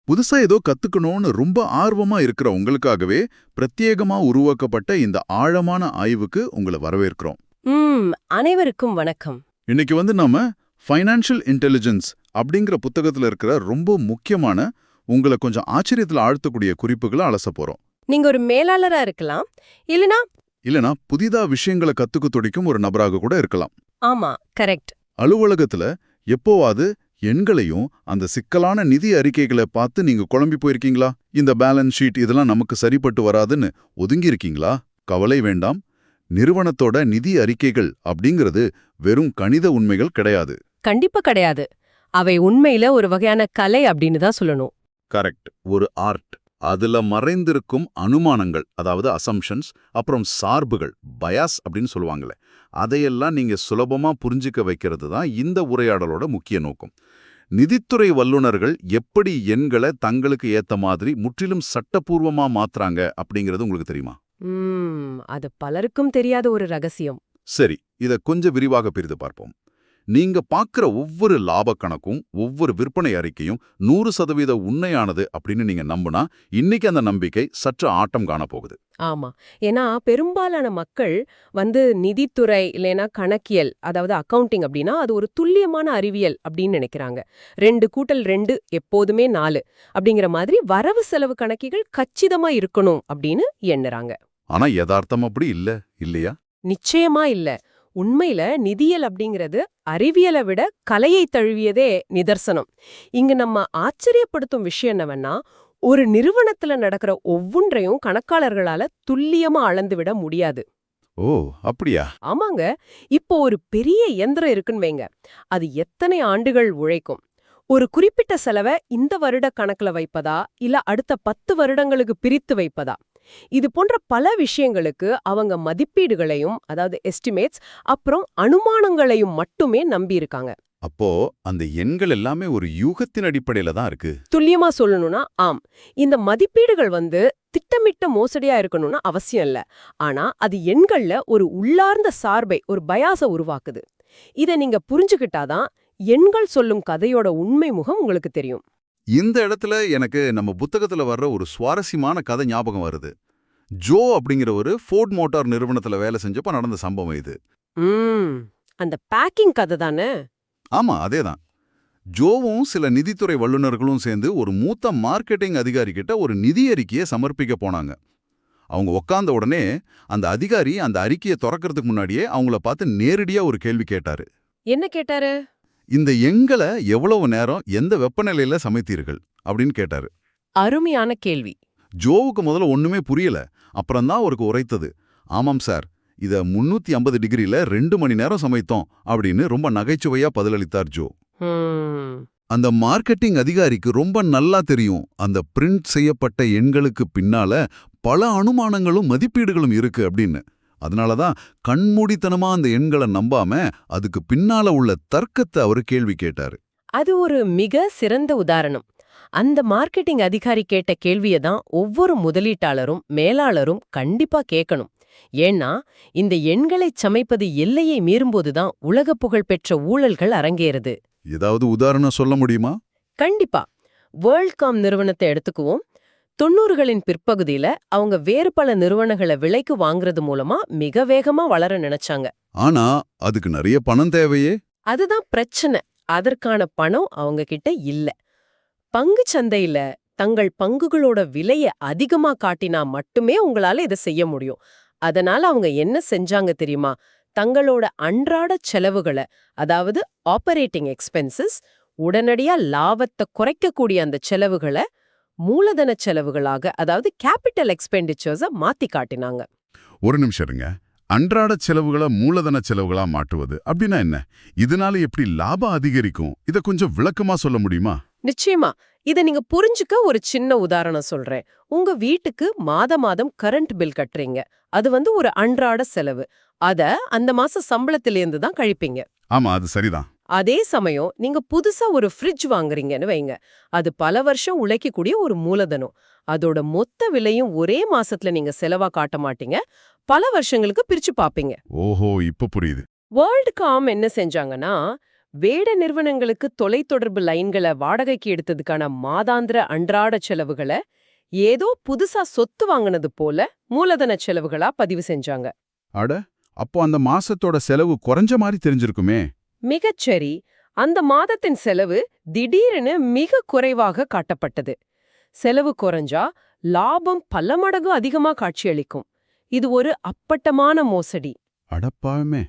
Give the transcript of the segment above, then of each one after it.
புதுசா ஏதோ கத்துக்கணும்னு ரொம்ப ஆர்வமா இருக்கிற உங்களுக்காகவே பிரத்யேகமா உருவாக்கப்பட்ட இந்த ஆழமான ஆய்வுக்கு உங்களை வரவேற்கிறோம். அனைவருக்கும் வணக்கம். இன்னைக்கு நாம ஃபைனான்ஷியல் இன்டெலிஜென்ஸ் அப்படிங்கிற புத்தகத்துல இருக்கிற ரொம்ப முக்கியமான உங்களை கொஞ்சம் ஆச்சரியத்துல ஆழ்த்தக்கூடிய குறிப்புகளை அலச போறோம். நீங்க ஒரு மேலாளரா இருக்கலாம், இல்லனா புதிதா விஷயங்களை கத்துக்க துடிக்கும் ஒரு நபராக கூட இருக்கலாம். ஆமா, கரெக்ட். அலுவலகத்துல எப்போவாது எண்களையும் அந்த சிக்கலான நிதி அறிக்கைகளை பார்த்து நீங்க குழம்பி போயிருக்கீங்களா? இந்த பேலன்ஸ் ஷீட் இதெல்லாம் நமக்கு சரிப்பட்டு வராதுன்னு ஒதுங்கி இருக்கீங்களா? கவலை வேண்டாம். நிறுவனத்தோட நிதி அறிக்கைகள் அப்படிங்கிறது வெறும் கணித உண்மைகள் கிடையாது. கண்டிப்பா கிடையாது. அவை உண்மையில ஒரு வகையான கலை அப்படின்னு தான் சொல்லணும். கரெக்ட், ஒரு ஆர்ட். அதுல மறைந்திருக்கும் அனுமானங்கள், அதாவது அசம்ஷன்ஸ், அப்புறம் சார்புகள், பயாஸ் அப்படின்னு சொல்லுவாங்களே, அதையெல்லாம் நீங்க சுலபமா புரிஞ்சிக்க வைக்கிறது தான் இந்த உரையாடலோட முக்கிய நோக்கம். நிதித்துறை வல்லுநர்கள் எப்படி எண்களை தங்களுக்கு ஏத்த மாதிரி முற்றிலும் சட்டப்பூர்வமா மாத்துறாங்க அப்படிங்கிறது உங்களுக்கு தெரியுமா? அது பலருக்கும் தெரியாத ஒரு ரகசியம். சரி, இத கொஞ்சம் விரிவாக பிரித்து பார்ப்போம். நீங்க பார்க்குற ஒவ்வொரு லாப கணக்கும், ஒவ்வொரு விற்பனை அறிக்கையும் 100% உண்மையானது அப்படின்னு நீங்க நம்புனா, இன்னைக்கு அந்த நம்பிக்கை சற்று ஆட்டம் காண போகுது. ஆமா, ஏன்னா பெரும்பாலான மக்கள் நிதித்துறை இல்லைன்னா கணக்கியல், அதாவது அக்கவுண்டிங் அப்படின்னா அது ஒரு துல்லியமான அறிவியல் அப்படின்னு நினைக்கிறாங்க. 2 கூட்டல் 2 எப்போதுமே 4 அப்படிங்கிற மாதிரி வரவு செலவு கணக்கிகள் கச்சிதமா இருக்கணும் அப்படின்னு எண்ணுறாங்க. ஆனா யதார்த்தம் அப்படி இல்லையா? நிச்சயமா இல்ல. உண்மையில நிதியல் அப்படிங்கிறது அறிவியலை விட கலையை தழுவியதே நிதர்சனம். இங்க நம்ம ஆச்சரியப்படுத்தும் விஷயம் என்னவென்னா, ஒரு நிறுவனத்துல நடக்கிற ஒவ்வொன்றையும் கணக்காளர்களால துல்லியமா அளந்துவிட முடியாது. ஓ, அப்படியா? ஆமாங்க. இப்போ ஒரு பெரிய இயந்திரம் இருக்குன்னு வைங்க, அது எத்தனை ஆண்டுகள் உழைக்கும்? ஒரு குறிப்பிட்ட செலவை இந்த வருட கணக்குல வைப்பதா இல்ல அடுத்த 10 வருடங்களுக்கு பிரித்து வைப்பதா? இது போன்ற பல விஷயங்களுக்கு அவங்க மதிப்பீடுகளையும், அதாவது எஸ்டிமேட்ஸ், அப்புறம் அனுமானங்களையும் மட்டுமே நம்பி இருக்காங்க. அப்போ அந்த எண்கள் எல்லாமே ஒரு யூகத்தின் அடிப்படையில தான் இருக்கு. துல்லியமா சொல்லணும்னா ஆம். இந்த மதிப்பீடுகள் திட்டமிட்ட மோசடியா இருக்கணும்னு அவசியம் இல்ல. ஆனா அது எண்கள்ல ஒரு உள்ளார்ந்த சார்பை, ஒரு பயாஸ உருவாக்குது. இத நீங்க புரிஞ்சுக்கிட்டாதான் எண்கள் சொல்லும் கதையோட உண்மை முகம் உங்களுக்கு தெரியும். இந்த இடத்துல எனக்கு நம்ம புத்தகத்துல வர்ற ஒரு சுவாரஸ்யமான கதை ஞாபகம் வருது. ஜோ அப்படிங்கிற ஒரு ஃபோர்ட் மோட்டார் நிறுவனத்துல வேலை செஞ்சப்ப நடந்த சம்பவம் இது. அந்த பேக்கிங் கதை தானே? ஆமா, அதேதான். ஜோவும் சில நிதித்துறை வல்லுநர்களும் சேர்ந்து ஒரு மூத்த மார்க்கெட்டிங் அதிகாரி கிட்ட ஒரு நிதி அறிக்கையை சமர்ப்பிக்க போனாங்க. அவங்க உக்காந்த உடனே அந்த அதிகாரி அந்த அறிக்கையை திறக்கிறதுக்கு முன்னாடியே அவங்கள பார்த்து நேரடியா ஒரு கேள்வி கேட்டாரு. என்ன கேட்டாரு? இந்த எண்களை எவ்வளவு நேரம் எந்த வெப்பநிலையில சமைத்தீர்கள் அப்படின்னு கேட்டாரு. அருமையான கேள்வி. ஜோவுக்கு முதல்ல ஒண்ணுமே புரியல. அப்புறம்தான் அவருக்கு உரைத்தது. ஆமாம் சார், இத 350 டிகிரில 2 மணி நேரம் சமைத்தோம் அப்படின்னு ரொம்ப நகைச்சுவையா பதிலளித்தார் ஜோ. அந்த மார்க்கெட்டிங் அதிகாரிக்கு ரொம்ப நல்லா தெரியும், அந்த பிரிண்ட் செய்யப்பட்ட எண்களுக்கு பின்னால பல அனுமானங்களும் மதிப்பீடுகளும் இருக்கு அப்படின்னு. அதனாலதான் கண்மூடித்தனமா அந்த எண்களை நம்பாம அதுக்கு பின்னால உள்ள தர்க்கத்தை அவரு கேள்வி கேட்டாரு. அது ஒரு மிக சிறந்த உதாரணம். அந்த மார்க்கெட்டிங் அதிகாரி கேட்ட கேள்வியை தான் ஒவ்வொரு முதலீட்டாளரும் மேலாளரும் கண்டிப்பா கேட்கணும். ஏன்னா இந்த எண்களை சமைப்பது எல்லையை மீறும்போதுதான் உலக புகழ் பெற்ற ஊழல்கள் அரங்கேறுது. ஏதாவது உதாரணம் சொல்ல முடியுமா? கண்டிப்பா. வேர்ல்ட்காம் நிறுவனத்தை எடுத்துக்குவோம். 90களின் பிற்பகுதியில அவங்க வேறு பல நிறுவனங்களை விலைக்கு வாங்குறது மூலமா மிக வேகமா வளர நினைச்சாங்க. ஆனா அதுக்கு நிறைய பணம் தேவையே. அதுதான் பிரச்சனை. அதற்கான பணம் அவங்க கிட்ட இல்ல. பங்கு சந்தையில தங்கள் பங்குகளோட விலைய அதிகமா காட்டினா மட்டுமே உங்களால இதை செய்ய முடியும். அதனால அவங்க என்ன செஞ்சாங்க தெரியுமா? தங்களோட அன்றாட செலவுகளை, அதாவது ஆப்பரேட்டிங் எக்ஸ்பென்சஸ், உடனடியா லாபத்தை குறைக்கக்கூடிய அந்த செலவுகளை மூலதன செலவுகளாக, அதாவது கேபிட்டல் எக்ஸ்பெண்டிச்சர்ஸ மாத்தி காட்டினாங்க. ஒரு நிமிஷம் இருங்க. அன்றாட செலவுகளை மூலதன செலவுகளா மாற்றுவது அப்படின்னா என்ன? இதனால எப்படி லாபம் அதிகரிக்கும்? இத கொஞ்சம் விளக்கமா சொல்ல முடியுமா? நிச்சயமா. இத நீங்க புரிஞ்சுக்க ஒரு சின்ன உதாரணம் சொல்றேன். உங்க வீட்டுக்கு மாதம் கரண்ட் பில் கட்டுறீங்க. அது ஒரு அன்றாட செலவு. அத அந்த மாச சம்பளத்திலேருந்து தான் கழிப்பீங்க. ஆமா, அது சரிதான். அதே சமயம் நீங்க புதுசா ஒரு ஃப்ரிட்ஜ் வாங்குறீங்கன்னு வைங்க. அது பல வருஷம் உழைக்கக்கூடிய ஒரு மூலதனம். அதோட மொத்த விலையும் ஒரே மாசத்துல நீங்க செலவா காட்ட மாட்டீங்க. பல வருஷங்களுக்கு பிரிச்சு பாப்பீங்க. ஓஹோ, இப்ப புரியுது. வேர்ல்ட்காம் என்ன செஞ்சாங்கன்னா, வேட நிறுவனங்களுக்கு தொலைத்தொடர்பு லைன்களை வாடகைக்கு எடுத்ததுக்கான மாதாந்திர அன்றாட செலவுகளை ஏதோ புதுசா சொத்து வாங்கினது போல மூலதன செலவுகளா பதிவு செஞ்சாங்க. அட, அப்போ அந்த மாசத்தோட செலவு குறைஞ்ச மாதிரி தெரிஞ்சிருக்குமே. மிகச்சரி. அந்த மாதத்தின் செலவு திடீரென மிக குறைவாக காட்டப்பட்டது. செலவு குறைஞ்சா லாபம் பல மடங்கு அதிகமா காட்சியளிக்கும். இது ஒரு அப்பட்டமான மோசடி. அடப்பாவுமே.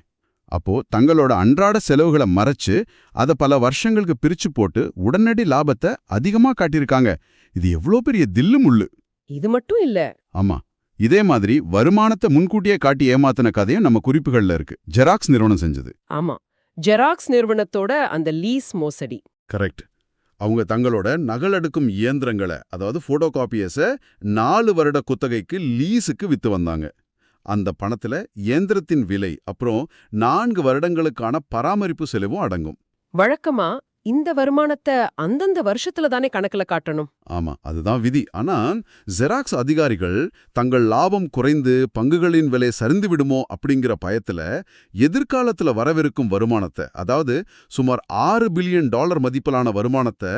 அப்போ தங்களோட அன்றாட செலவுகளை மறைச்சு அத பல வருஷங்களுக்கு பிரிச்சு போட்டு உடனடி லாபத்தை அதிகமா காட்டியிருக்காங்க. இது எவ்வளோ பெரிய தில்லு முள்ளு. இது மட்டும் இல்ல. ஆமா, இதே மாதிரி வருமானத்தை முன்கூட்டியே காட்டி ஏமாத்தின கதையும் நம்ம குறிப்புகள்ல இருக்கு. ஜெராக்ஸ் நிறுவனம் செஞ்சது. ஆமா, ஜெராக்ஸ் நிறுவனத்தோட அந்த லீஸ் மோசடி. கரெக்ட். அவங்க தங்களோட நகலெடுக்கும் இயந்திரங்களை, அதாவது போட்டோ காப்பியர்ஸை 4 வருட குத்தகைக்கு லீஸுக்கு வித்து வந்தாங்க. அந்த பணத்துல இயந்திரத்தின் விலை அப்புறம் 4 வருடங்களுக்கான பராமரிப்பு செலவும் அடங்கும். வழக்கமா இந்த வருமானத்தை அந்தந்த வருஷத்துல தானே கணக்குல காட்டணும். ஆமா, அதுதான் விதி. ஆனா ஜெராக்ஸ் அதிகாரிகள் தங்கள் லாபம் குறைந்து பங்குகளின் விலை சரிந்து விடுமோ அப்படிங்கிற பயத்துல எதிர்காலத்துல வரவிருக்கும் வருமானத்தை, அதாவது சுமார் $6 பில்லியன் மதிப்பிலான வருமானத்தை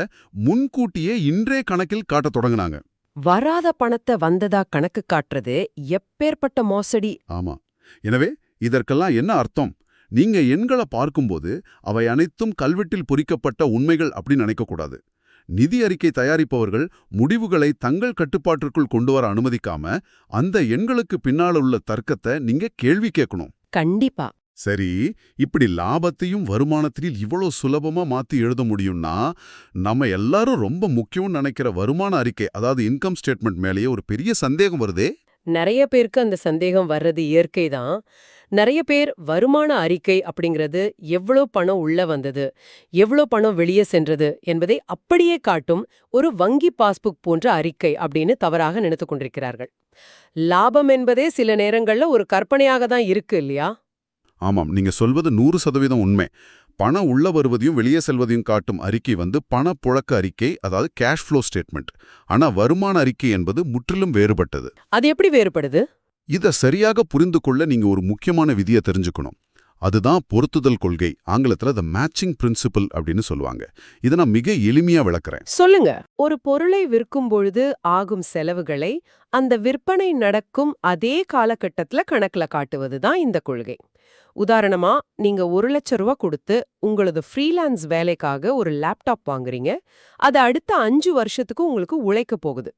முன்கூட்டியே இன்றே கணக்கில் காட்டத் தொடங்கினாங்க. வராத பணத்தை வந்ததா கணக்கு காட்டுறது எப்பேற்பட்ட மோசடி. ஆமா. எனவே இதற்கெல்லாம் என்ன அர்த்தம்? நீங்க எண்களை பார்க்கும்போது அவை அனைத்தும் கல்வெட்டில் பொறிக்கப்பட்ட உண்மைகள் அப்படின்னு நினைக்கக்கூடாது. நிதி அறிக்கை தயாரிப்பவர்கள் முடிவுகளை தங்கள் கட்டுப்பாட்டிற்குள் கொண்டு வர அனுமதிக்காம அந்த எண்களுக்கு பின்னால் உள்ள தர்க்கத்தை நீங்க கேள்வி கேட்கணும். கண்டிப்பா. சரி, இப்படி லாபத்தையும் வருமானத்தையும் இவ்வளோ சுலபமா மாத்தி எழுத முடியும்னா நம்ம எல்லாரும் ரொம்ப முக்கியம்னு நினைக்கிற வருமான அறிக்கை, அதாவது இன்கம் ஸ்டேட்மெண்ட் மேலேயே ஒரு பெரிய சந்தேகம் வருதே. நிறைய பேருக்கு அந்த சந்தேகம் வர்றது இயற்கை தான். நிறைய பேர் வருமான அறிக்கை அப்படிங்கிறது எவ்வளோ பணம் உள்ள வந்தது, எவ்வளோ பணம் வெளியே சென்றது என்பதை அப்படியே காட்டும் ஒரு வங்கி பாஸ்புக் போன்ற அறிக்கை அப்படின்னு தவறாக நினைத்து கொண்டிருக்கிறார்கள். லாபம் என்பதே சில நேரங்கள்ல ஒரு கற்பனையாக தான் இருக்கு இல்லையா? ஆமாம், நீங்க சொல்வது 100% உண்மை. பணம் உள்ள வருவதையும் வெளியே செல்வதையும் காட்டும் அறிக்கை பணப்புழக்க அறிக்கை, அதாவது கேஷ் ஃப்ளோ ஸ்டேட்மெண்ட். ஆனா வருமான அறிக்கை என்பது முற்றிலும் வேறுபட்டது. அது எப்படி வேறுபடுது? இத சரியாக புரிந்து கொள்ள நீங்க ஒரு முக்கியமான விதியை தெரிஞ்சுக்கணும். அதுதான் பொருத்துதல் கொள்கை. ஆங்கிலத்துல த மேட்சிங் பிரின்சிபல் அப்படின்னு சொல்லுவாங்க. இதை நான் மிக எளிமையா விளக்குறேன். சொல்லுங்க. ஒரு பொருளை விற்கும் பொழுது ஆகும் செலவுகளை அந்த விற்பனை நடக்கும் அதே காலகட்டத்துல கணக்குல காட்டுவதுதான் இந்த கொள்கை. உதாரணமா, நீங்க 1 லட்சம் ரூபா கொடுத்து உங்களது ஃப்ரீலான்ஸ் வேலைக்காக ஒரு லேப்டாப் வாங்குறீங்க. அது அடுத்த 5 வருஷத்துக்கு உங்களுக்கு உழைக்க போகுது.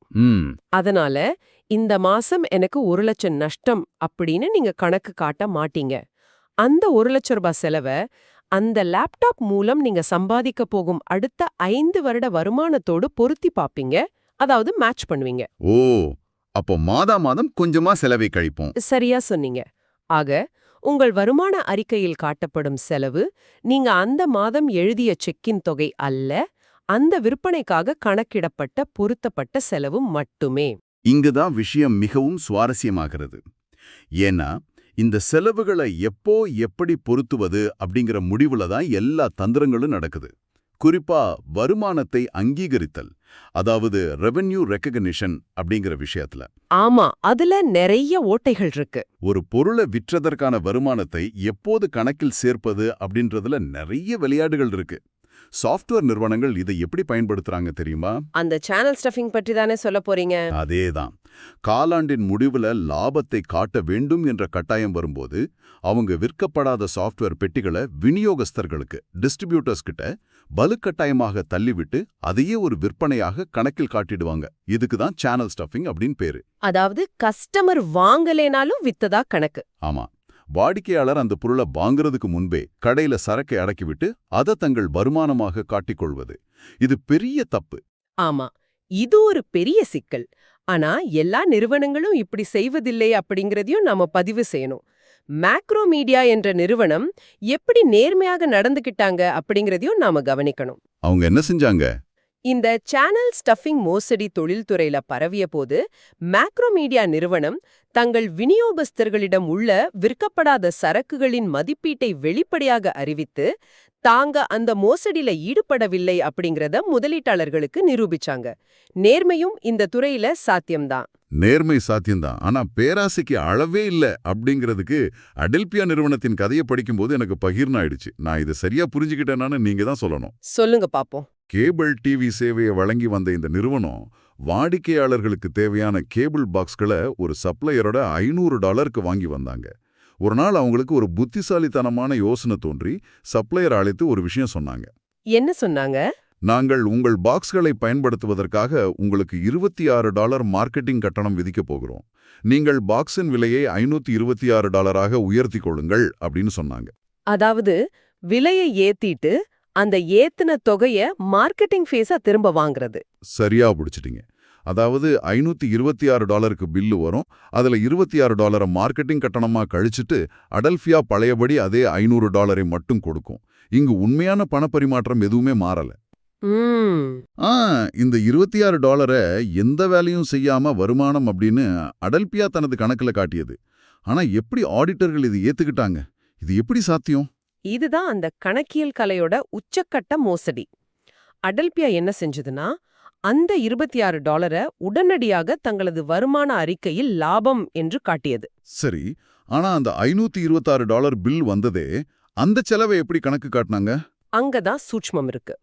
அதனால இந்த மாசம் எனக்கு 1 லட்சம் நஷ்டம் அப்படின்னு நீங்க கணக்கு காட்ட மாட்டீங்க. அந்த 1 லட்சம் ரூபாய் செலவை அந்த லேப்டாப் மூலம் நீங்க சம்பாதிக்க போகும் அடுத்த 5 வருட வருமானத்தோடு பொருத்தி பாப்பீங்க. அதாவது மேட்ச் பண்ணுவீங்க. ஓ, அப்போ மாதம் கொஞ்சமா செலவை கழிப்போம். சரியா சொன்னீங்க. ஆக உங்கள் வருமான அறிக்கையில் காட்டப்படும் செலவு நீங்க அந்த மாதம் எழுதிய செக்கின் தொகை அல்ல, அந்த விற்பனைக்காக கணக்கிடப்பட்ட பொருத்தப்பட்ட செலவு மட்டுமே. இங்குதான் விஷயம் மிகவும் சுவாரஸ்யமாகிறது. ஏன்னா இந்த செலவுகளை எப்போ எப்படி பொருத்துவது அப்படிங்கிற முடிவுல தான் எல்லா தந்திரங்களும் நடக்குது. குறிப்பா வருமானத்தை அங்கீகரித்தல், அதாவது ரெவென்யூ ரெகக்னிஷன் அப்படிங்கிற விஷயத்துல. ஆமா, அதுல நிறைய ஓட்டைகள் இருக்கு. ஒரு பொருளை விற்றதற்கான வருமானத்தை எப்போது கணக்கில் சேர்ப்பது அப்படின்றதுல நிறைய விளையாடுகள் இருக்கு. சாஃப்ட்வேர் நிறுவனங்கள் இதை எப்படி பயன்படுத்துறாங்க தெரியுமா? அந்த சேனல் ஸ்டஃபிங் பற்றி தானே சொல்ல போறீங்க? அதேதான். காலாண்டின் முடிவுல லாபத்தை காட்ட வேண்டும் என்ற கட்டாயம் வரும்போது அவங்க விற்கப்படாத சாஃப்ட்வேர் பெட்டிகளை விநியோகஸ்தர்களுக்கு, டிஸ்ட்ரிபியூட்டர்ஸ் கிட்ட வலுக்கட்டாயமாக தள்ளிவிட்டு அதையே ஒரு விற்பனையாக கணக்கில் காட்டிடுவாங்க. இதுக்கு தான் சேனல் ஸ்டஃபிங் அப்படின்னு பேரு. அதாவது கஸ்டமர் வாங்கலேனாலும் வித்ததா கணக்கு. ஆமா, வாடிக்கையாளர் அந்த பொருளை வாங்குறதுக்கு முன்பே கடையில சரக்கை அடக்கிவிட்டு அதை தங்கள் வருமானமாக காட்டிக்கொள்வது. இது பெரிய தப்பு. ஆமா, இது ஒரு பெரிய சிக்கல். ஆனா எல்லா நிறுவனங்களும் இப்படி செய்வதில்லை அப்படிங்கறதையும் நாம பதிவு செய்யணும். மேக்ரோமீடியா என்ற நிறுவனம் எப்படி நேர்மையாக நடந்துகிட்டாங்க அப்படிங்கறதையும் நாம கவனிக்கணும். அவங்க என்ன செஞ்சாங்க? இந்த சேனல் ஸ்டஃபிங் மோசடி தொழில்துறையில பரவிய போது மேக்ரோமீடியா நிறுவனம் தங்கள் விநியோகஸ்தர்களிடம் உள்ள விற்கப்படாத சரக்குகளின் மதிப்பீட்டை வெளிப்படையாக அறிவித்து தாங்க அந்த மோசடியில ஈடுபடவில்லை அப்படிங்கறத முதலீட்டாளர்களுக்கு நிரூபிச்சாங்க. நேர்மையும் இந்த துறையில சாத்தியம்தான். நேர்மை சாத்தியம்தான். ஆனா பேராசைக்கு அளவே இல்ல அப்படிங்கிறதுக்கு அடெல்பியா நிறுவனத்தின் கதையை படிக்கும்போது எனக்கு பகிர்னாயிடுச்சு. நான் இதை சரியா புரிஞ்சுக்கிட்டேனான்னு நீங்க தான் சொல்லணும். சொல்லுங்க பாப்போம். கேபிள் டிவி சேவையை வழங்கி வந்த இந்த நிறுவனம் வாடிக்கையாளர்களுக்கு தேவையான கேபிள் பாக்ஸ்களை ஒரு சப்ளையரோட $500 வாங்கி வந்தாங்க. ஒரு நாள் அவங்களுக்கு ஒரு புத்திசாலித்தனமான யோசனை தோன்றி சப்ளையர் அழைத்து ஒரு விஷயம் சொன்னாங்க. என்ன சொன்னாங்க? நாங்கள் உங்கள் பாக்ஸ்களை பயன்படுத்துவதற்காக உங்களுக்கு $26 மார்க்கெட்டிங் கட்டணம் விதிக்கப் போகிறோம். நீங்கள் பாக்ஸின் விலையை $526 உயர்த்திக் கொள்ளுங்கள் அப்படின்னு சொன்னாங்க. அதாவது விலையை ஏத்திட்டு அந்த ஏத்துன தொகைய மார்க்கெட்டிங் ஃபீஸா திரும்ப வாங்குறது. சரியா பிடிச்சிட்டீங்க. அதாவது $526 பில்லு வரும். அதுல $26 மார்க்கெட்டிங் கட்டணமா கழிச்சிட்டு அடெல்பியா பழையபடி அதே $500 மட்டும் கொடுக்கும். இங்கு உண்மையான பணப்பரிமாற்றம் எதுவுமே மாறல. இந்த $26 எந்த வேலையும் செய்யாம வருமானம் அப்படின்னு அடெல்பியா தனது கணக்குல காட்டியது. ஆனா எப்படி ஆடிட்டர்கள் இது ஏத்துக்கிட்டாங்க? இது எப்படி சாத்தியம்? இதுதான் அந்த கணக்கியல் கலையோட உச்சக்கட்ட மோசடி. அடெல்பியா என்ன செஞ்சதுன்னா, அந்த $26 உடனடியாக தங்களது வருமான அறிக்கையில் லாபம் என்று காட்டியது. சரி, ஆனா அந்த $526 பில் வந்ததே, அந்த செலவை எப்படி கணக்கு காட்டினாங்க? அங்கதான் சூட்ச்மம் இருக்கு.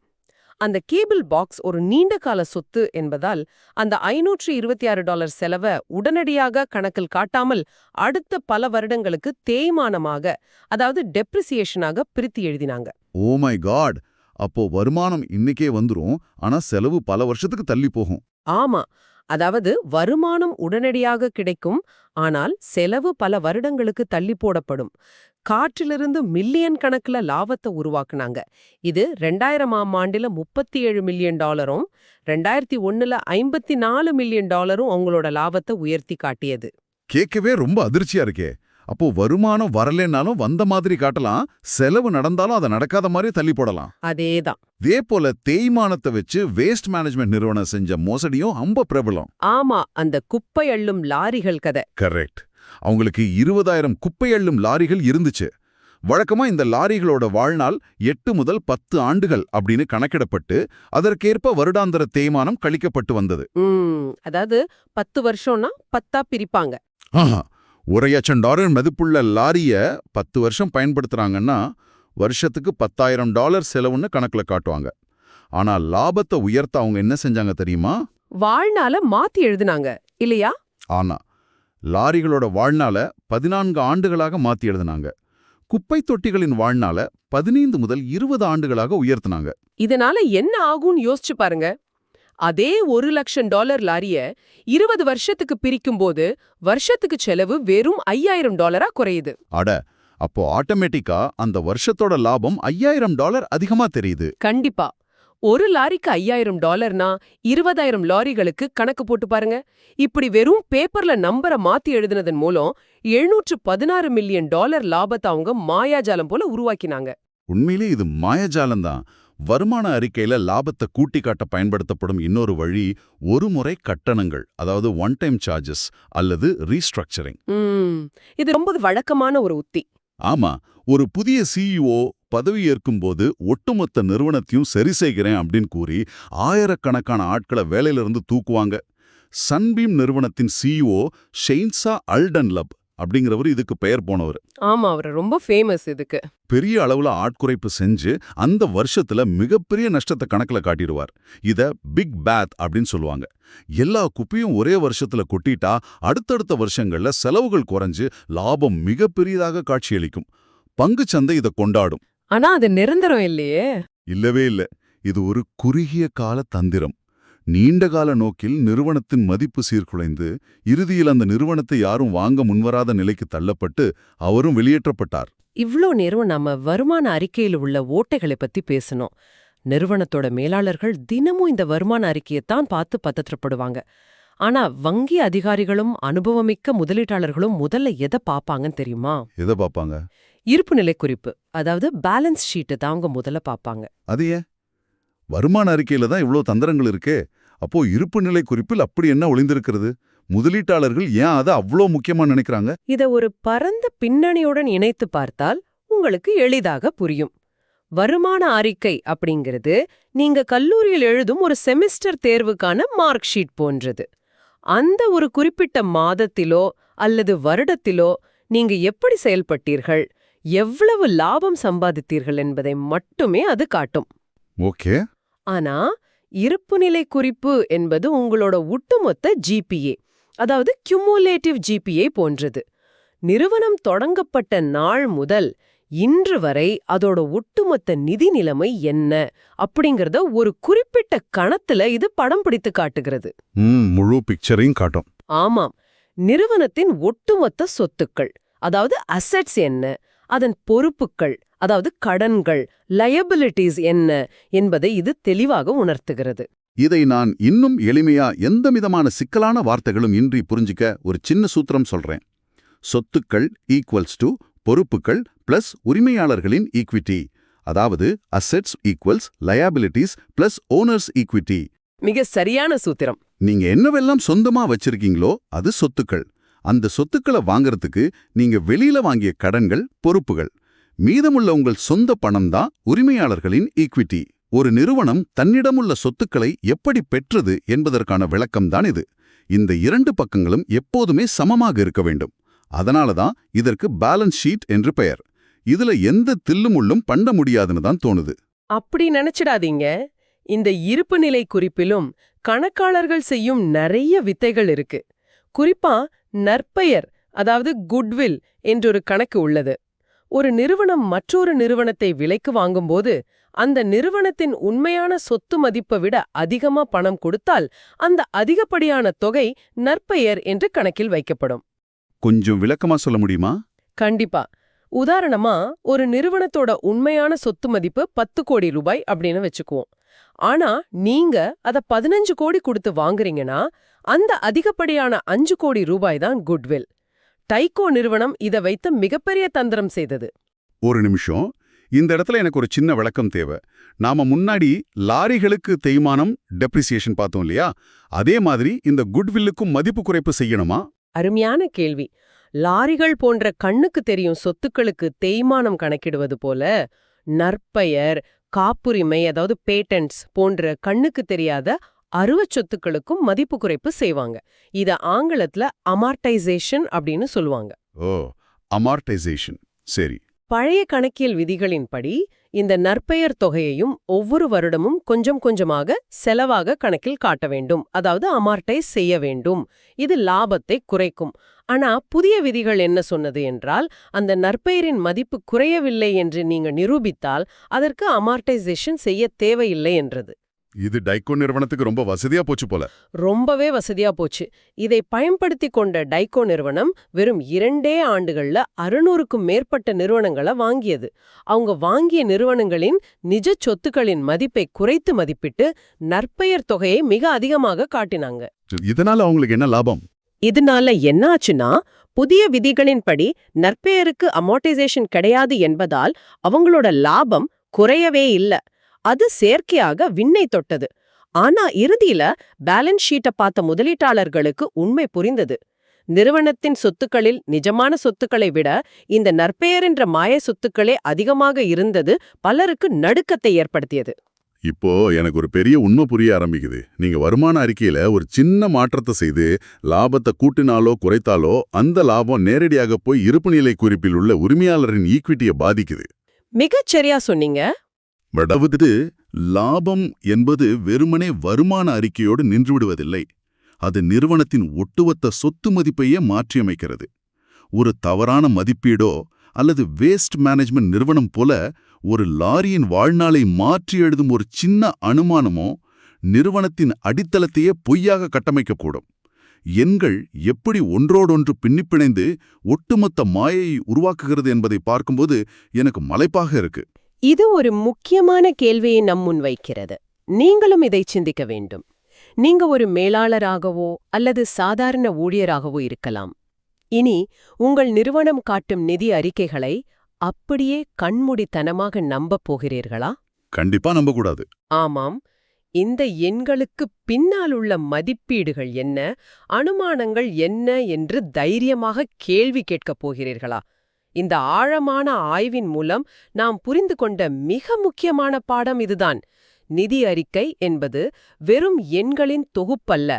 அந்த கேபிள் பாக்ஸ் ஒரு நீண்ட கால சொத்து என்பதால் அந்த $526 செலவை உடனடியாக கணக்கில் காட்டாமல் அடுத்த பல வருடங்களுக்கு தேய்மானமாக, அதாவது டெப்ரிசியேஷனாக பிரித்து எழுதினாங்க. Oh my God! அப்போ வருமானம் இன்னைக்கே வந்துரும், ஆனா செலவு பல வருஷத்துக்கு தள்ளி போகும். ஆமா, அதாவது வருமானம் உடனடியாக கிடைக்கும், ஆனால் செலவு பல வருடங்களுக்கு தள்ளி போடப்படும். காற்றிலிருந்து மில்லியன் கணக்குல லாபத்தை உருவாக்குனாங்க. இது 2000ஆம் ஆண்டுல $37 மில்லியன், 2001ல $54 மில்லியன் அவங்களோட லாபத்தை உயர்த்தி காட்டியது. கேட்கவே ரொம்ப அதிர்ச்சியா இருக்கே. அப்போ வருமானம் வரலனாலும் வந்த மாதிரி காட்டலாம், செலவு நடந்தாலும் அதை நடக்காத மாதிரி தள்ளி போடலாம். அதேதான். இதே போல தேய்மானத்தை வச்சு வேஸ்ட் மேனேஜ்மெண்ட் நிறுவனம் செஞ்ச மோசடியும் ரொம்ப பிரபலம். ஆமா, அந்த குப்பை அள்ளும் லாரிகள் கதை. கரெக்ட். அவங்களுக்கு 20,000 குப்பை அள்ளும் லாரிகள் இருந்துச்சு. வழக்கமா இந்த லாரிகளோட வாழ்நாள் 8 முதல் 10 ஆண்டுகள் அப்படின்னு கணக்கிடப்பட்டு அதற்கேற்ப வருடாந்திர தேய்மானம் கழிக்கப்பட்டு வந்தது. அதாவது 10 வருஷம்னா 10ஆ பிரிப்பாங்க. $1,00,000 மதிப்புள்ள லாரிய 10 வருஷம் பயன்படுத்துறாங்கன்னா வருஷத்துக்கு $10,000 செலவுன்னு கணக்குல காட்டுவாங்க. ஆனா லாபத்தை உயர்த்த அவங்க என்ன செஞ்சாங்க தெரியுமா? வாழ்நாள மாத்தி எழுதுனாங்க இல்லையா? ஆனா லாரிகளோட வாழ்நாள 14 ஆண்டுகளாக மாத்தி எழுதுனாங்க. குப்பை தொட்டிகளின் வாழ்நாள 15 முதல் 20 ஆண்டுகளாக உயர்த்தினாங்க. இதனால என்ன ஆகும்னு யோசிச்சு பாருங்க. அதே $1,00,000 லாரிய 20 வருஷத்துக்கு பிரிக்கும்போது வருஷத்துக்கு செலவு வெறும் $5,000 குறையுது. அட, அப்போ ஆட்டோமேட்டிக்கா அந்த வருஷத்தோட லாபம் $5,000 அதிகமா தெரியுது. கண்டிப்பா. ஒரு லாரிக்கு $5,000னா 20,000 லாரிகளுக்கு கணக்கு போட்டு பாருங்க. இப்படி வெறும் பேப்பர்ல நம்பரை மாத்தி எழுதுனதன் மூலம் $716 மில்லியன் லாபத்தை அவங்க மாயாஜாலம் போல உருவாக்கினாங்க. உண்மையிலே இது மாயாஜாலம்தான். வருமான அறிக்கையில லாபத்தை கூட்டி காட்ட பயன்படுத்தப்படும் இன்னொரு வழி ஒருமுறை கட்டணங்கள், அதாவது ஒன் டைம் சார்ஜஸ் அல்லது ரீஸ்ட்ரக்சரிங். இது ரொம்ப வழக்கமான ஒரு உத்தி. ஆமா, ஒரு புதிய சிஇஓ பதவி ஏற்கும்போது ஒட்டுமொத்த நிறுவனத்தையும் சரி செய்கிறேன் அப்படின்னு கூறி ஆயிரக்கணக்கான ஆட்களை வேலையிலிருந்து தூக்குவாங்க. சன்பீம் நிறுவனத்தின் சிஇஓ ஷெய்ன்சா அல்டன்லப் அப்படிங்கிறவர் இதுக்கு பெயர் போனவர். ஆமா, அவர் ரொம்ப ஃபேமஸ் இதுக்கு. பெரிய அளவுல ஆட்குறைப்பு செஞ்சு அந்த வருஷத்துல மிகப்பெரிய நஷ்டத்தை கணக்குல காட்டிடுவார். இத பிக் பேத் அப்படின்னு சொல்லுவாங்க. எல்லா குப்பையும் ஒரே வருஷத்துல கொட்டிட்டா அடுத்தடுத்த வருஷங்கள்ல செலவுகள் குறைஞ்சு லாபம் மிகப்பெரியதாக காட்சியளிக்கும். பங்குச்சந்தை இதை கொண்டாடும். ஆனா அது நிரந்தரம் இல்லையே. இல்லவே இல்ல. இது ஒரு குறுகிய கால தந்திரம். நீண்டகால நோக்கில் நிறுவனத்தின் மதிப்பு சீர்குலைந்து இறுதியில் அந்த நிறுவனத்தை யாரும் வாங்க முன்வராத நிலைக்கு தள்ளப்பட்டு அவரும் வெளியேற்றப்பட்டார். இவ்ளோ நேரம் நாம வருமான அறிக்கையில் உள்ள ஓட்டைகளை பத்தி பேசணும். நிறுவனத்தோட மேலாளர்கள் தினமும் இந்த வருமான அறிக்கையைத்தான் பார்த்து பதற்றப்படுவாங்க. ஆனா வங்கி அதிகாரிகளும் அனுபவமிக்க முதலீட்டாளர்களும் முதல்ல எதை பாப்பாங்கன்னு தெரியுமா? எதை பாப்பாங்க? இருப்புநிலை குறிப்பு, அதாவது பேலன்ஸ் ஷீட்டை தான் அவங்க முதல்ல பாப்பாங்க. அது ஏன்? வருமான அறிக்கையில தான் இவ்ளோ தந்திரங்கள் இருக்கே. அப்போ இருப்புநிலை குறிப்பில் அப்படி என்ன ஒளிந்திருக்கிறது? முதலீட்டாளர்கள் ஏன் அதை அவ்வளோ முக்கியமா நினைக்கிறாங்க? இத ஒரு பரந்த பின்னணியுடன் இணைத்து பார்த்தால் உங்களுக்கு எளிதாக புரியும். வருமான அறிக்கை அப்படிங்கிறது நீங்க கல்லூரியில் எழுதும் ஒரு செமிஸ்டர் தேர்வுக்கான மார்க் ஷீட் போன்றது. அந்த ஒரு குறிப்பிட்ட மாதத்திலோ அல்லது வருடத்திலோ நீங்க எப்படி செயல்பட்டீர்கள், எவ்வளவு லாபம் சம்பாதித்தீர்கள் என்பதை மட்டுமே அது காட்டும். ஓகே. ஆனா இருப்புநிலை குறிப்பு என்பது உங்களோட ஒட்டுமொத்த ஜிபிஏ, அதாவது கியூமுலேட்டிவ் ஜிபிஏ போன்றது. நிறுவனம் தொடங்கப்பட்ட நாள் முதல் இன்று வரை அதோட ஒட்டுமொத்த நிதி நிலைமை என்ன அப்படிங்கறத ஒரு குறிப்பிட்ட கணத்துல இது படம் பிடித்து காட்டுகிறது. முழு பிக்சரையும் காட்டும். ஆமாம், நிறுவனத்தின் ஒட்டுமொத்த சொத்துக்கள், அதாவது அசெட்ஸ் என்ன, அதன் பொறுப்புகள், அதாவது கடன்கள், லயபிலிட்டிஸ் என்ன என்பதை இது தெளிவாக உணர்த்துகிறது. இதை நான் இன்னும் எளிமையா எந்தவிதமான சிக்கலான வார்த்தைகளும் இன்றி புரிஞ்சிக்க ஒரு சின்ன சூத்திரம் சொல்றேன். சொத்துக்கள் ஈக்குவல்ஸ் டு பொறுப்புகள் பிளஸ் உரிமையாளர்களின் ஈக்விட்டி, அதாவது assets equals liabilities plus owners equity. மிக சரியான சூத்திரம். நீங்க என்னவெல்லாம் சொந்தமா வச்சிருக்கீங்களோ அது சொத்துக்கள். அந்த சொத்துக்களை வாங்கறதுக்கு நீங்க வெளியில வாங்கிய கடன்கள் பொறுப்புகள். மீதமுள்ள உங்கள் சொந்த பணம் தான் உரிமையாளர்களின் ஈக்விட்டி. ஒரு நிறுவனம் தன்னிடமுள்ள சொத்துக்களை எப்படி பெற்றது என்பதற்கான விளக்கம்தான் இது. இந்த இரண்டு பக்கங்களும் எப்போதுமே சமமாக இருக்க வேண்டும். அதனால தான் இதற்கு பேலன்ஸ் ஷீட் என்று பெயர். இதுல எந்த தில்லுமுள்ளும் பண்ண முடியாதுன்னு தான் தோணுது. அப்படி நினைச்சிடாதீங்க. இந்த இருப்புநிலை குறிப்பிலும் கணக்காளர்கள் செய்யும் நிறைய வித்தைகள் இருக்கு. குறிப்பா நற்பெயர், அதாவது குட்வில் என்றொரு கணக்கு உள்ளது. ஒரு நிறுவனம் மற்றொரு நிறுவனத்தை விலைக்கு வாங்கும்போது அந்த நிறுவனத்தின் உண்மையான சொத்து மதிப்பை விட அதிகமா பணம் கொடுத்தால் அந்த அதிகப்படியான தொகை நற்பெயர் என்று கணக்கில் வைக்கப்படும். கொஞ்சம் விளக்கமா சொல்ல முடியுமா? கண்டிப்பா. உதாரணமா, ஒரு நிறுவனத்தோட உண்மையான சொத்து மதிப்பு 10 கோடி ரூபாய் அப்படின்னு வச்சுக்குவோம். ஆனா நீங்க அத 15 கோடி கொடுத்து வாங்குறீங்கன்னா அந்த அதிகப்படியான 5 கோடி ரூபாய் தான் குட்வில். டைகோ நிறுவனம் இத வைத்து மிகப்பெரிய தந்திரம் செய்தது. ஒரு நிமிஷம், இந்த இடத்துல எனக்கு ஒரு சின்ன விளக்கம் தேவை. நாம முன்னாடி லாரிகளுக்கு தேய்மானம் டெப்ரிசியேஷன் பார்த்தோம் இல்லையா? அதே மாதிரி இந்த குட்வில்லுக்கும் மதிப்பு குறைப்பு செய்யணுமா? அருமையான கேள்வி. லாரிகள் போன்ற கண்ணுக்கு தெரியும் சொத்துக்களுக்கு தேய்மானம் கணக்கிடுவது போல நற்பெயர், காப்புரிமை, அதாவது பேட்டன்ட்ஸ் போன்ற கண்ணுக்கு தெரியாத அருவச் சொத்துக்களுக்கும் மதிப்பு குறைப்பு செய்வாங்க. இத ஆங்கிலத்துல அமார்டைசேஷன் அப்படின்னு சொல்லுவாங்க. ஓ, அமார்டைசேஷன். சரி. பழைய கணக்கியல் விதிகளின்படி இந்த நற்பெயர் தொகையையும் ஒவ்வொரு வருடமும் கொஞ்சம் கொஞ்சமாக செலவாக கணக்கில் காட்ட வேண்டும், அதாவது அமார்டைஸ் செய்ய வேண்டும். இது லாபத்தை குறைக்கும். ஆனா புதிய விதிகள் என்ன சொன்னது என்றால், அந்த நற்பெயரின் மதிப்பு குறையவில்லை என்று நீங்க நிரூபித்தால் அதற்கு அமார்டைசேஷன் செய்ய தேவையில்லை என்றது. இது டைகோ நிறுவனத்துக்கு ரொம்ப வசதியா போச்சு போல. ரொம்பவே வசதியா போச்சு. இதை பயன்படுத்தி கொண்ட டைகோ நிறுவனம் வெறும் 2 ஆண்டுகள்ல 600க்கும் மேற்பட்ட நிறுவனங்களை வாங்கியது. அவங்க வாங்கிய நிறுவனங்களின் நிஜ சொத்துக்களின் மதிப்பை குறைத்து மதிப்பிட்டு நற்பெயர் தொகையை மிக அதிகமாக காட்டினாங்க. இதனால அவங்களுக்கு என்ன லாபம்? இதனால என்ன ஆச்சுன்னா, புதிய விதிகளின்படி நற்பெயருக்கு அமார்டைசேஷன் கிடையாது என்பதால் அவங்களோட லாபம் குறையவே இல்ல. அது செயற்கையாக விண்ணை தொட்டது. ஆனா இறுதியில பேலன்ஸ் ஷீட்டை பார்த்த முதலீட்டாளர்களுக்கு உண்மை புரிந்தது. நிறுவனத்தின் சொத்துக்களில் நிஜமான சொத்துக்களை விட இந்த நற்பெயர் என்ற மாய சொத்துக்களே அதிகமாக இருந்தது பலருக்கு நடுக்கத்தை ஏற்படுத்தியது. இப்போ எனக்கு ஒரு பெரிய உண்மை புரிய ஆரம்பிக்குது. நீங்க வருமான அறிக்கையில ஒரு சின்ன மாற்றத்தை செய்து லாபத்தை கூட்டினாலோ குறைத்தாலோ அந்த லாபம் நேரடியாக போய் இருப்புநிலை குறிப்பில் உள்ள உரிமையாளரின் ஈக்விட்டியை பாதிக்குது. மிகச்சரியா சொன்னீங்க. அதாவது லாபம் என்பது வெறுமனே வருமான அறிக்கையோடு நின்றுவிடுவதில்லை. அது நிறுவனத்தின் ஒட்டுமொத்த சொத்து மதிப்பையே மாற்றியமைக்கிறது. ஒரு தவறான மதிப்பீடோ அல்லது வேஸ்ட் மேனேஜ்மெண்ட் நிறுவனம் போல ஒரு லாரியின் வாழ்நாளை மாற்றி எழுதும் ஒரு சின்ன அனுமானமோ நிறுவனத்தின் அடித்தளத்தையே பொய்யாக கட்டமைக்கக்கூடும். எண்கள் எப்படி ஒன்றோடொன்று பின்னிப்பிணைந்து ஒட்டுமொத்த மாயையை உருவாக்குகிறது என்பதை பார்க்கும்போது எனக்கு மலைப்பாக இருக்கு. இது ஒரு முக்கியமான கேள்வியை நம் முன் வைக்கிறது. நீங்களும் இதை சிந்திக்க வேண்டும். நீங்க ஒரு மேலாளராகவோ அல்லது சாதாரண ஊழியராகவோ இருக்கலாம். இனி உங்கள் நிறுவனம் காட்டும் நிதி அறிக்கைகளை அப்படியே கண்மூடித்தனமாக நம்பப் போகிறீர்களா? கண்டிப்பா நம்பக்கூடாது. ஆமாம். இந்த எண்களுக்கு பின்னால் உள்ள மதிப்பீடுகள் என்ன, அனுமானங்கள் என்ன என்று தைரியமாக கேள்வி கேட்கப் போகிறீர்களா? இந்த ஆழமான ஆய்வின் மூலம் நாம் புரிந்து கொண்ட மிக முக்கியமான பாடம் இதுதான். நிதி அறிக்கை என்பது வெறும் எண்களின் தொகுப்பல்ல,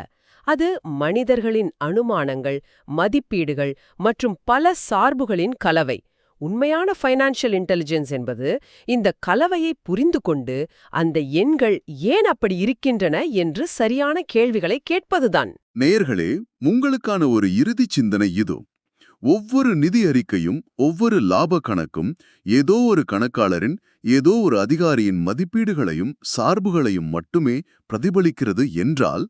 அது மனிதர்களின் அனுமானங்கள், மதிப்பீடுகள் மற்றும் பல சார்புகளின் கலவை. உண்மையான ஃபைனான்ஷியல் இன்டெலிஜென்ஸ் என்பது இந்த கலவையை புரிந்து கொண்டு அந்த எண்கள் ஏன் அப்படி இருக்கின்றன என்று சரியான கேள்விகளை கேட்பதுதான். நேயர்களே, உங்களுக்கான ஒரு இறுதி சிந்தனை இது. ஒவ்வொரு நிதி அறிக்கையும் ஒவ்வொரு லாப கணக்கும் ஏதோ ஒரு கணக்காளரின் ஏதோ ஒரு அதிகாரியின் மதிப்பீடுகளையும் சார்புகளையும் மட்டுமே பிரதிபலிக்கிறது என்றால்,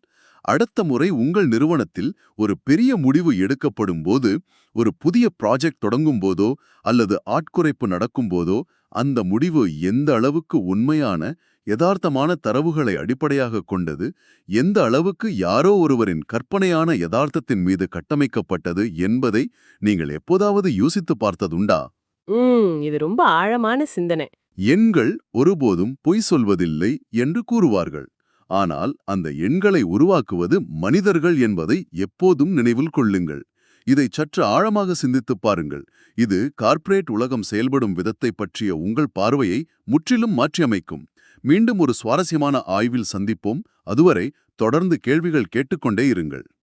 அடுத்த முறை உங்கள் நிறுவனத்தில் ஒரு பெரிய முடிவு எடுக்கப்படும் போது, ஒரு புதிய ப்ராஜெக்ட் தொடங்கும் போதோ அல்லது ஆட்குறைப்பு நடக்கும் போதோ அந்த முடிவு எந்த அளவுக்கு உண்மையான யதார்த்தமான தரவுகளை அடிப்படையாக கொண்டது, எந்த அளவுக்கு யாரோ ஒருவரின் கற்பனையான யதார்த்தத்தின் மீது கட்டமைக்கப்பட்டது என்பதை நீங்கள் எப்போதாவது யோசித்து பார்த்ததுண்டா? இது ரொம்ப ஆழமான சிந்தனை. எண்கள் ஒருபோதும் பொய் சொல்வதில்லை என்று கூறுவார்கள். ஆனால் அந்த எண்களை உருவாக்குவது மனிதர்கள் என்பதை எப்போதும் நினைவில் கொள்ளுங்கள். இதை சற்று ஆழமாக சிந்தித்துப் பாருங்கள். இது கார்ப்பரேட் உலகம் செயல்படும் விதத்தை பற்றிய உங்கள் பார்வையை முற்றிலும் மாற்றியமைக்கும். மீண்டும் ஒரு சுவாரஸ்யமான ஆய்வில் சந்திப்போம். அதுவரை தொடர்ந்து கேள்விகள் கேட்டுக்கொண்டே இருங்கள்.